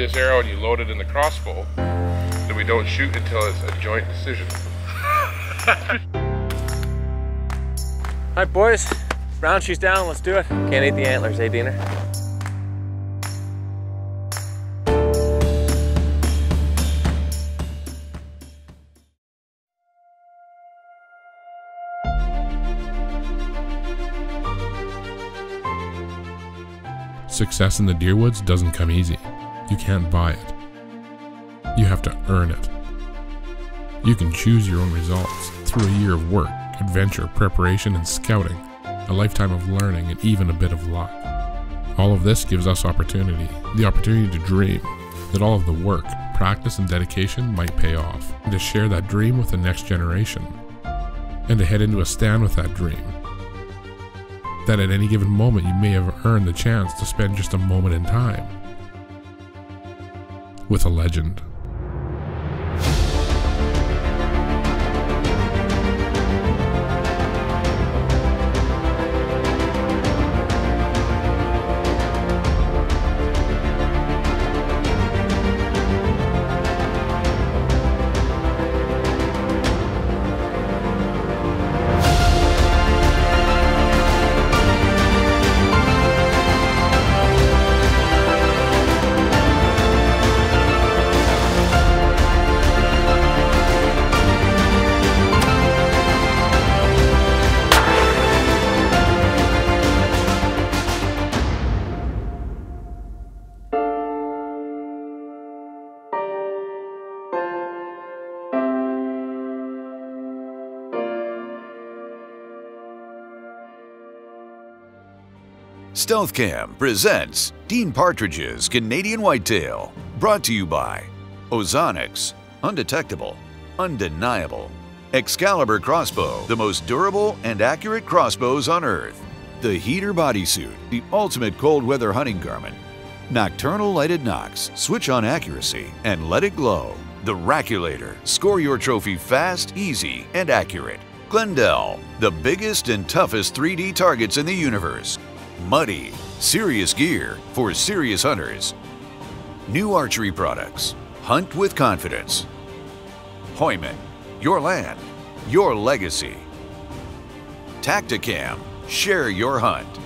you this arrow and you load it in the crossbow, then we don't shoot until it's a joint decision. Alright boys, round she's down, let's do it. Can't eat the antlers, eh Diener? Success in the deer woods doesn't come easy. You can't buy it. You have to earn it. You can choose your own results through a year of work, adventure, preparation, and scouting, a lifetime of learning, and even a bit of luck. All of this gives us opportunity, the opportunity to dream that all of the work, practice, and dedication might pay off, and to share that dream with the next generation, and to head into a stand with that dream. That at any given moment you may have earned the chance to spend just a moment in time with a legend. Stealth Cam presents Dean Partridge's Canadian Whitetail, brought to you by Ozonics, undetectable, undeniable. Excalibur Crossbow, the most durable and accurate crossbows on Earth. The Heater Bodysuit, the ultimate cold weather hunting garment. Nocturnal Lighted Nox, switch on accuracy and let it glow. The Raculator, score your trophy fast, easy, and accurate. Glendale, the biggest and toughest 3D targets in the universe. Muddy, serious gear for serious hunters. New archery products, hunt with confidence. Hoyman, your land, your legacy. Tacticam, share your hunt.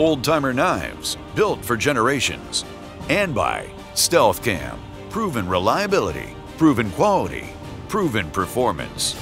Old Timer Knives, built for generations. And by Stealth Cam, proven reliability, proven quality, proven performance.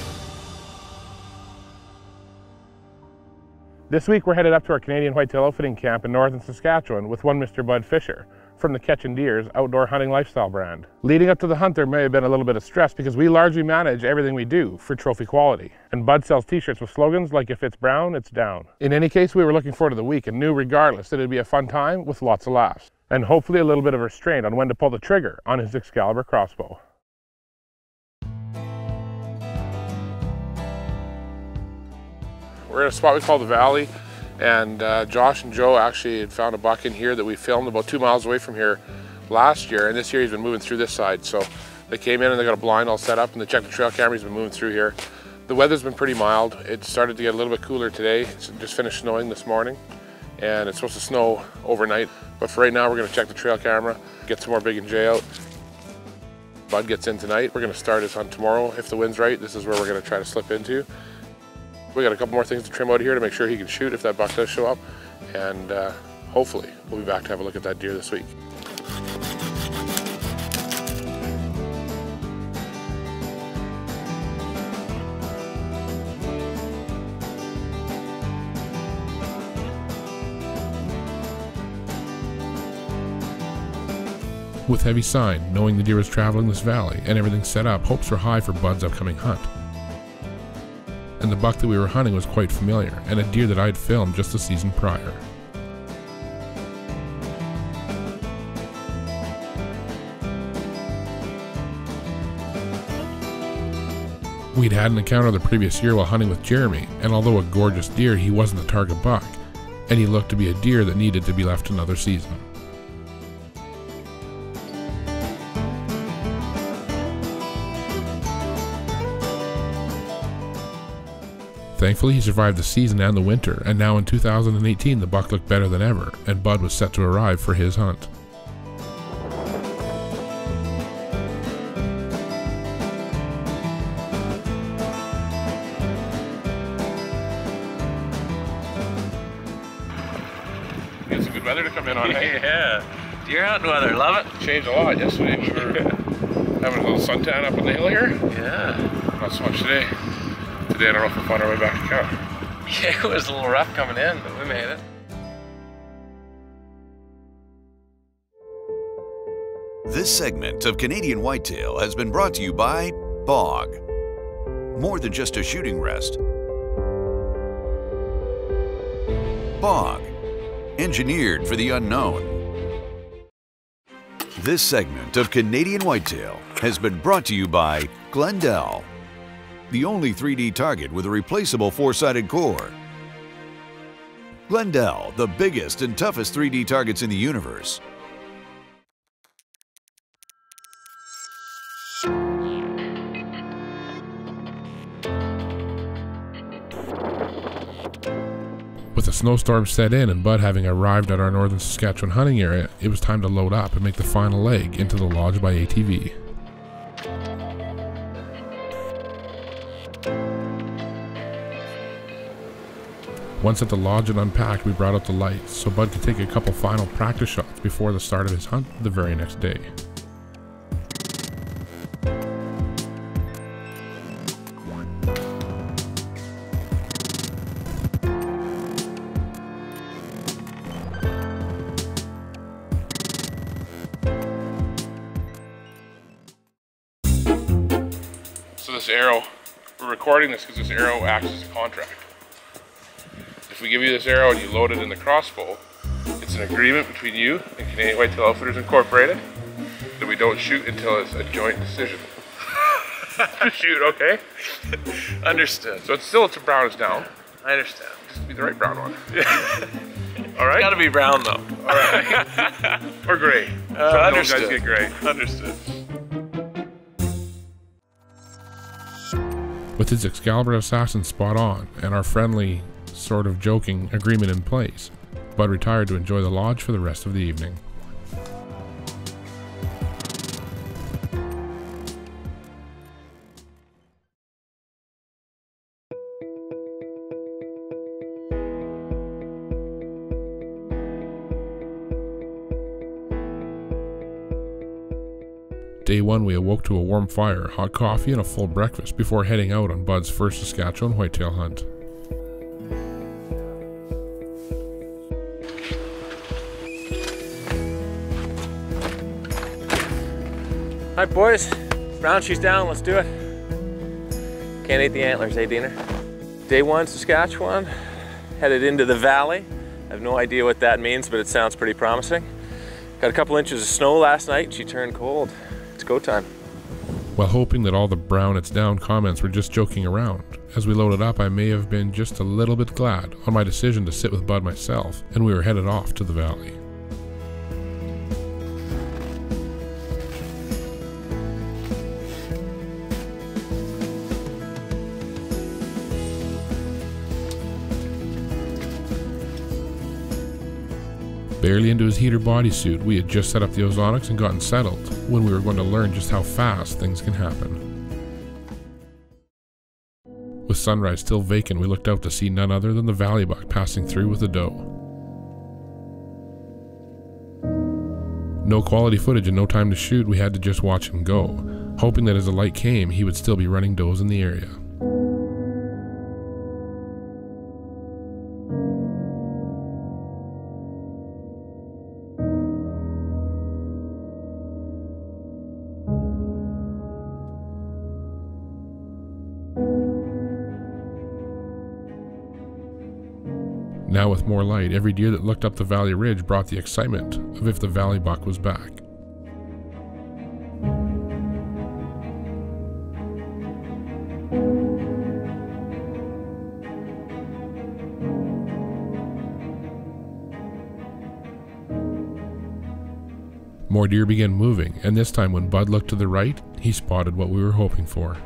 This week we're headed up to our Canadian Whitetail outfitting camp in northern Saskatchewan with one Mr. Bud Fisher from the Catchin Deers outdoor hunting lifestyle brand. Leading up to the hunt there may have been a little bit of stress because we largely manage everything we do for trophy quality. And Bud sells t-shirts with slogans like if it's brown, it's down. In any case, we were looking forward to the week and knew regardless that it'd be a fun time with lots of laughs. And hopefully a little bit of restraint on when to pull the trigger on his Excalibur crossbow. We're in a spot we call the Valley, and Josh and Joe actually had found a buck in here that we filmed about 2 miles away from here last year, and this year he's been moving through this side. So they came in and they got a blind all set up and they checked the trail camera. He's been moving through here. The weather's been pretty mild. It started to get a little bit cooler today. It's just finished snowing this morning, and it's supposed to snow overnight. But for right now, we're gonna check the trail camera, get some more Big and J out. Bud gets in tonight. We're gonna start his hunt tomorrow. If the wind's right, this is where we're gonna try to slip into. We got a couple more things to trim out here to make sure he can shoot if that buck does show up, and hopefully we'll be back to have a look at that deer this week. With heavy sign, knowing the deer was traveling this valley and everything set up, hopes were high for Bud's upcoming hunt. And the buck that we were hunting was quite familiar, and a deer that I'd filmed just the season prior. We'd had an encounter the previous year while hunting with Jeremy, and although a gorgeous deer, he wasn't the target buck, and he looked to be a deer that needed to be left another season. Thankfully, he survived the season and the winter, and now in 2018 the buck looked better than ever, and Bud was set to arrive for his hunt. good weather to come in on, eh? Yeah. Deer hunting weather, love it. Changed a lot. Yesterday we were having a little suntan up on the hill here. Yeah. Not so much today. Today I don't know if we'll find our way back to camp. Yeah, it was a little rough coming in, but we made it. This segment of Canadian Whitetail has been brought to you by Bog. More than just a shooting rest. Bog, engineered for the unknown. This segment of Canadian Whitetail has been brought to you by Glendale, the only 3D target with a replaceable 4-sided core. Glendale, the biggest and toughest 3D targets in the universe. With a snowstorm set in and Bud having arrived at our northern Saskatchewan hunting area, it was time to load up and make the final leg into the Lodge by ATV. Once at the lodge and unpacked, we brought out the lights so Bud could take a couple final practice shots before the start of his hunt the very next day. So this arrow, we're recording this because this arrow acts as a contract. If we give you this arrow and you load it in the crossbow, it's an agreement between you and Canadian Whitetail Outfitters Incorporated that we don't shoot until it's a joint decision. Shoot, okay? Understood. So it's a brownish down. I understand. Just be the right brown one. All right? It's gotta be brown though. All right. Or gray. Some Understood. guys get gray. Understood. With his Excalibur Assassin spot on and our friendly, sort of joking agreement in place, Bud retired to enjoy the lodge for the rest of the evening. Day one, we awoke to a warm fire, hot coffee, and a full breakfast before heading out on Bud's first Saskatchewan whitetail hunt. All right, boys. Brown she's down. Let's do it. Can't eat the antlers, eh, Diener? Day one, Saskatchewan. Headed into the valley. I have no idea what that means, but it sounds pretty promising. Got a couple inches of snow last night and she turned cold. It's go time. While hoping that all the brown it's down comments were just joking around, as we loaded up I may have been just a little bit glad on my decision to sit with Bud myself, and we were headed off to the valley. Barely into his heater bodysuit, we had just set up the ozonics and gotten settled when we were going to learn just how fast things can happen. With sunrise still vacant, we looked out to see none other than the valley buck passing through with a doe. No quality footage and no time to shoot, we had to just watch him go, hoping that as the light came, he would still be running does in the area. Now with more light, every deer that looked up the valley ridge brought the excitement of if the valley buck was back. More deer began moving, and this time when Bud looked to the right, he spotted what we were hoping for.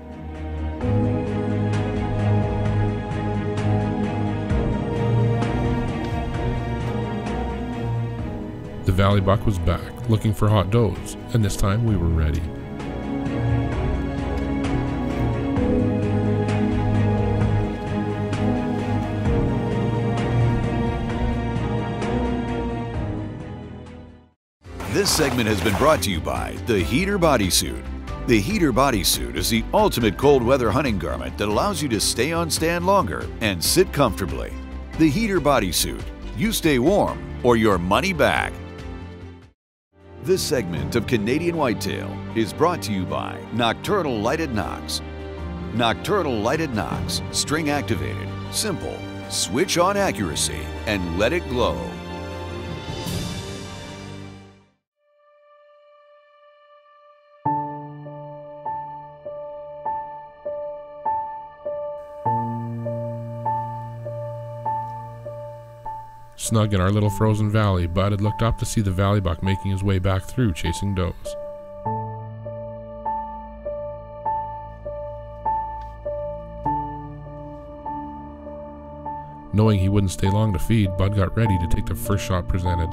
The valley buck was back, looking for hot does, and this time we were ready. This segment has been brought to you by the Heater Bodysuit. The Heater Bodysuit is the ultimate cold weather hunting garment that allows you to stay on stand longer and sit comfortably. The Heater Bodysuit. You stay warm or your money back. This segment of Canadian Whitetail is brought to you by Nocturnal Lighted Nocks. Nocturnal Lighted Nocks, string activated, simple, switch on accuracy, and let it glow. Snug in our little frozen valley, Bud had looked up to see the valley buck making his way back through, chasing does. Knowing he wouldn't stay long to feed, Bud got ready to take the first shot presented.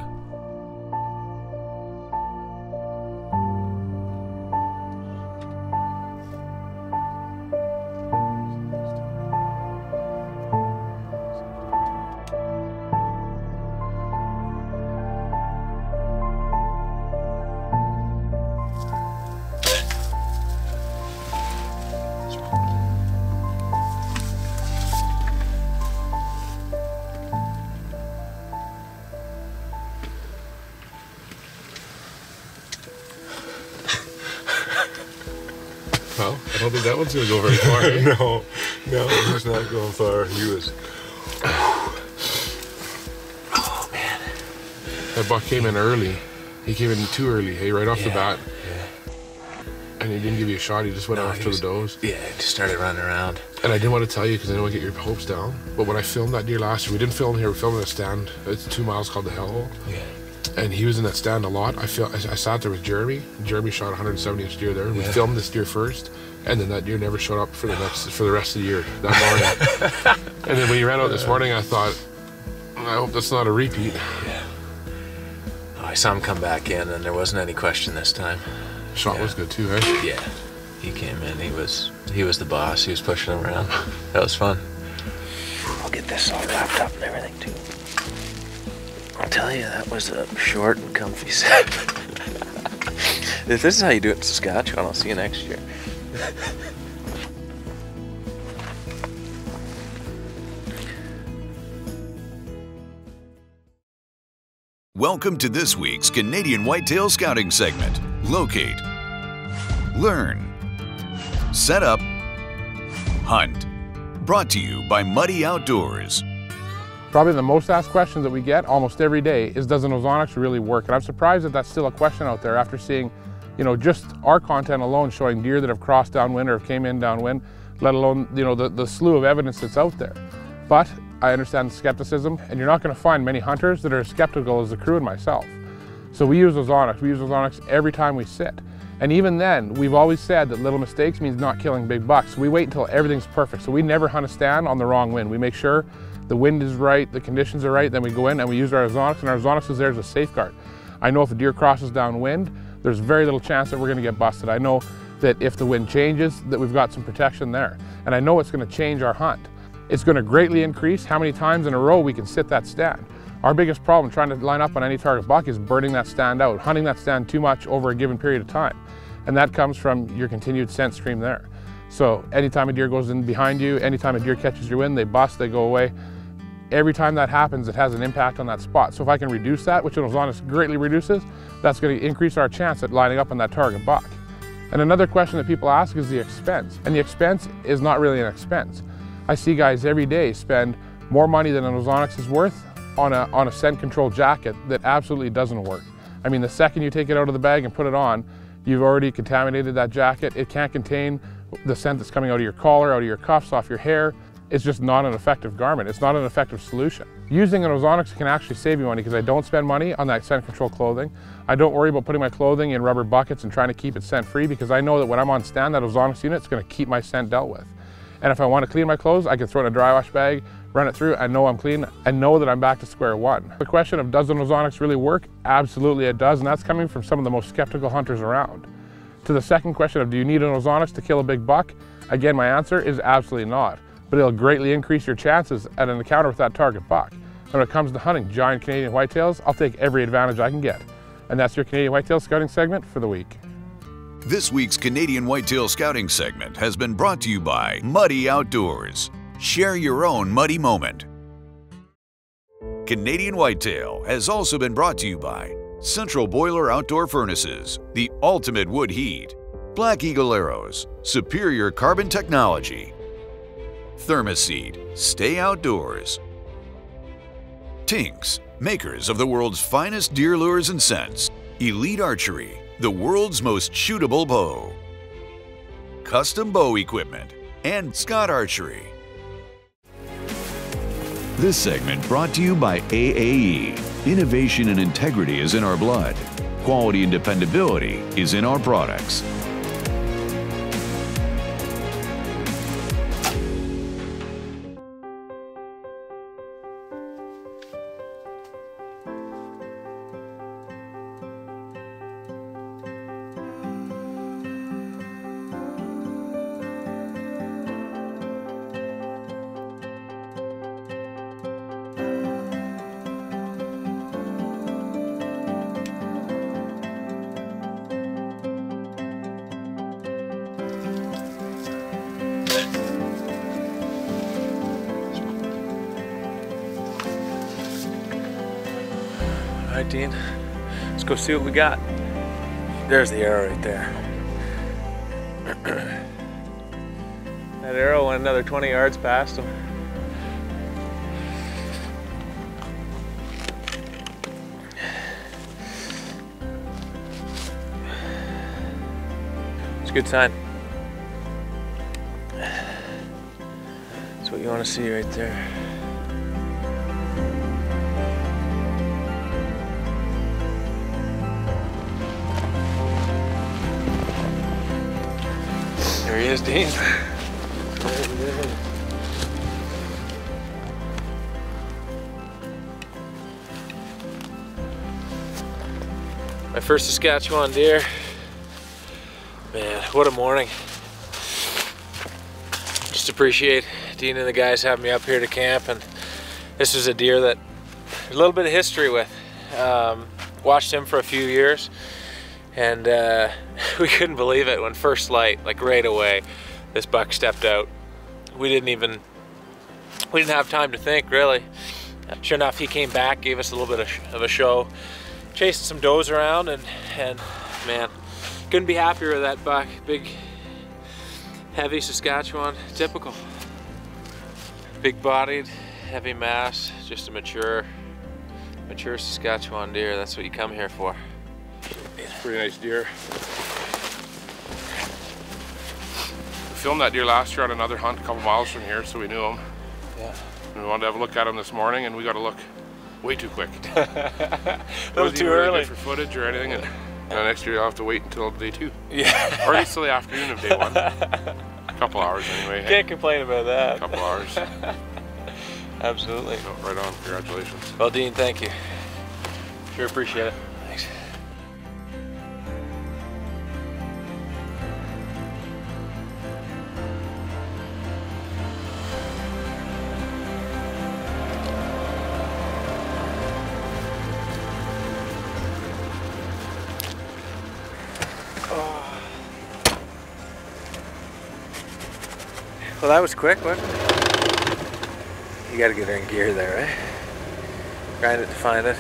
Well, I don't think that one's going to go very far. Eh? No, he's not going far. He was. Oh man. That buck came in early. He came in too early, hey, right off the bat. Yeah. And he didn't give you a shot, he just went after the does. Yeah, he just started running around. And I didn't want to tell you because I didn't want to get your hopes down. But when I filmed that deer last year, we didn't film here, we filmed in a stand. It's 2 miles called the Hellhole. Yeah. And he was in that stand a lot. I sat there with Jeremy. Jeremy shot a 170-inch deer there. We filmed this deer first, and then that deer never showed up for the rest of the year that morning. And then when he ran out this morning, I thought, I hope that's not a repeat. Yeah. Oh, I saw him come back in, and there wasn't any question this time. Shot was good too, eh? Yeah. He came in. He was the boss. He was pushing him around. That was fun. I'll get this all wrapped up and everything too. I'll tell you, that was a short and comfy set. If this is how you do it in Saskatchewan, I'll see you next year. Welcome to this week's Canadian Whitetail Scouting segment. Locate, learn, set up, hunt. Brought to you by Muddy Outdoors. Probably the most asked question that we get almost every day is, does an Ozonics really work? And I'm surprised that that's still a question out there after seeing, you know, just our content alone showing deer that have crossed downwind or came in downwind, let alone, you know, the slew of evidence that's out there. But I understand the skepticism, and you're not going to find many hunters that are as skeptical as the crew and myself. So we use Ozonics. We use Ozonics every time we sit. And even then, we've always said that little mistakes means not killing big bucks. So we wait until everything's perfect. So we never hunt a stand on the wrong wind. We make sure the wind is right, the conditions are right, then we go in and we use our Ozonics, and our Ozonics is there as a safeguard. I know if a deer crosses downwind, there's very little chance that we're going to get busted. I know that if the wind changes, that we've got some protection there. And I know it's going to change our hunt. It's going to greatly increase how many times in a row we can sit that stand. Our biggest problem trying to line up on any target buck is burning that stand out, hunting that stand too much over a given period of time. And that comes from your continued scent stream there. So anytime a deer goes in behind you, anytime a deer catches your wind, they bust, they go away. Every time that happens, it has an impact on that spot. So if I can reduce that, which Ozonics greatly reduces, that's going to increase our chance at lining up on that target buck. And another question that people ask is the expense. And the expense is not really an expense. I see guys every day spend more money than an Ozonics is worth on a scent control jacket that absolutely doesn't work. I mean, the second you take it out of the bag and put it on, you've already contaminated that jacket. It can't contain the scent that's coming out of your collar, out of your cuffs, off your hair. It's just not an effective garment. It's not an effective solution. Using an Ozonics can actually save you money because I don't spend money on that scent control clothing. I don't worry about putting my clothing in rubber buckets and trying to keep it scent free because I know that when I'm on stand, that Ozonics unit is going to keep my scent dealt with. And if I want to clean my clothes, I can throw it in a dry wash bag, run it through, and know I'm clean, and know that I'm back to square one. The question of does an Ozonics really work? Absolutely it does, and that's coming from some of the most skeptical hunters around. To the second question of do you need an Ozonics to kill a big buck? Again, my answer is absolutely not. But it'll greatly increase your chances at an encounter with that target buck. And when it comes to hunting giant Canadian whitetails, I'll take every advantage I can get. And that's your Canadian Whitetail Scouting segment for the week. This week's Canadian Whitetail Scouting segment has been brought to you by Muddy Outdoors. Share your own muddy moment. Canadian Whitetail has also been brought to you by Central Boiler Outdoor Furnaces, the ultimate wood heat, Black Eagle Arrows, superior carbon technology, Thermoseed, stay outdoors, Tinks, makers of the world's finest deer lures and scents, Elite Archery, the world's most shootable bow, Custom Bow Equipment, and Scott Archery. This segment brought to you by AAE. Innovation and integrity is in our blood. Quality and dependability is in our products. All right, Dean, let's go see what we got. There's the arrow right there. That arrow went another 20 yards past him. It's a good sign. That's what you want to see right there. There he is, Dean. My first Saskatchewan deer. Man, what a morning. Just appreciate Dean and the guys having me up here to camp, and this is a deer that a little bit of history with. Watched him for a few years, and we couldn't believe it when first light, like right away, this buck stepped out. We didn't have time to think, really. Sure enough, he came back, gave us a little bit of a show, chasing some does around, and man, couldn't be happier with that buck. Big, heavy Saskatchewan, typical. Big bodied, heavy mass, just a mature Saskatchewan deer. That's what you come here for. Pretty nice deer. We filmed that deer last year on another hunt a couple miles from here, so we knew him. Yeah. And we wanted to have a look at him this morning, and we got to look way too quick. A little too really early good for footage or anything, and next year you'll have to wait until day 2. Yeah. Or at least till the afternoon of day 1. A couple hours anyway. Can't complain about that. A couple hours. Absolutely. So, right on. Congratulations. Well, Dean, thank you. Sure appreciate it. Thanks. Well, that was quick, wasn't it? You gotta get her in gear there, right? Grind it to find it.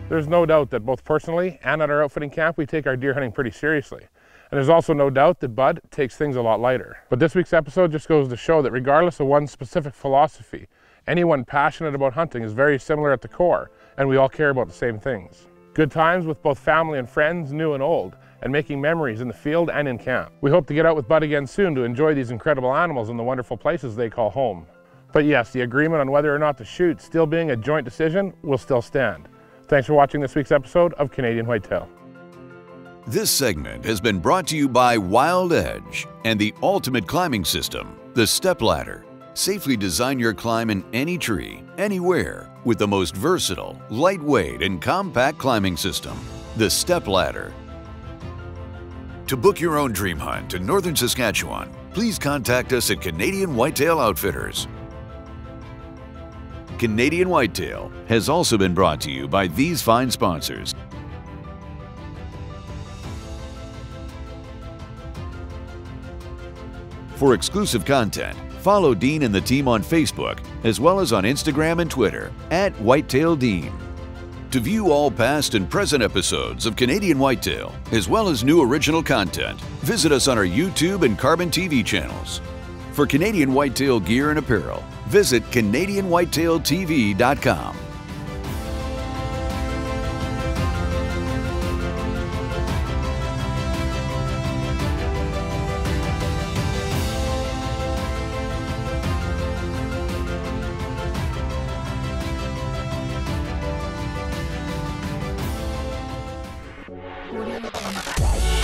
There's no doubt that both personally and at our outfitting camp, we take our deer hunting pretty seriously. And there's also no doubt that Bud takes things a lot lighter. But this week's episode just goes to show that regardless of one's specific philosophy, anyone passionate about hunting is very similar at the core, and we all care about the same things. Good times with both family and friends, new and old, and making memories in the field and in camp. We hope to get out with Bud again soon to enjoy these incredible animals in the wonderful places they call home. But yes, the agreement on whether or not to shoot, still being a joint decision, will still stand. Thanks for watching this week's episode of Canadian Whitetail. This segment has been brought to you by Wild Edge and the ultimate climbing system, the Step Ladder. Safely design your climb in any tree, anywhere, with the most versatile, lightweight, and compact climbing system, the Step Ladder. To book your own dream hunt in northern Saskatchewan, please contact us at Canadian Whitetail Outfitters. Canadian Whitetail has also been brought to you by these fine sponsors. For exclusive content, follow Dean and the team on Facebook, as well as on Instagram and Twitter at Whitetail Dean. To view all past and present episodes of Canadian Whitetail, as well as new original content, visit us on our YouTube and Carbon TV channels. For Canadian Whitetail gear and apparel, visit CanadianWhitetailTV.com. Audio Jungle.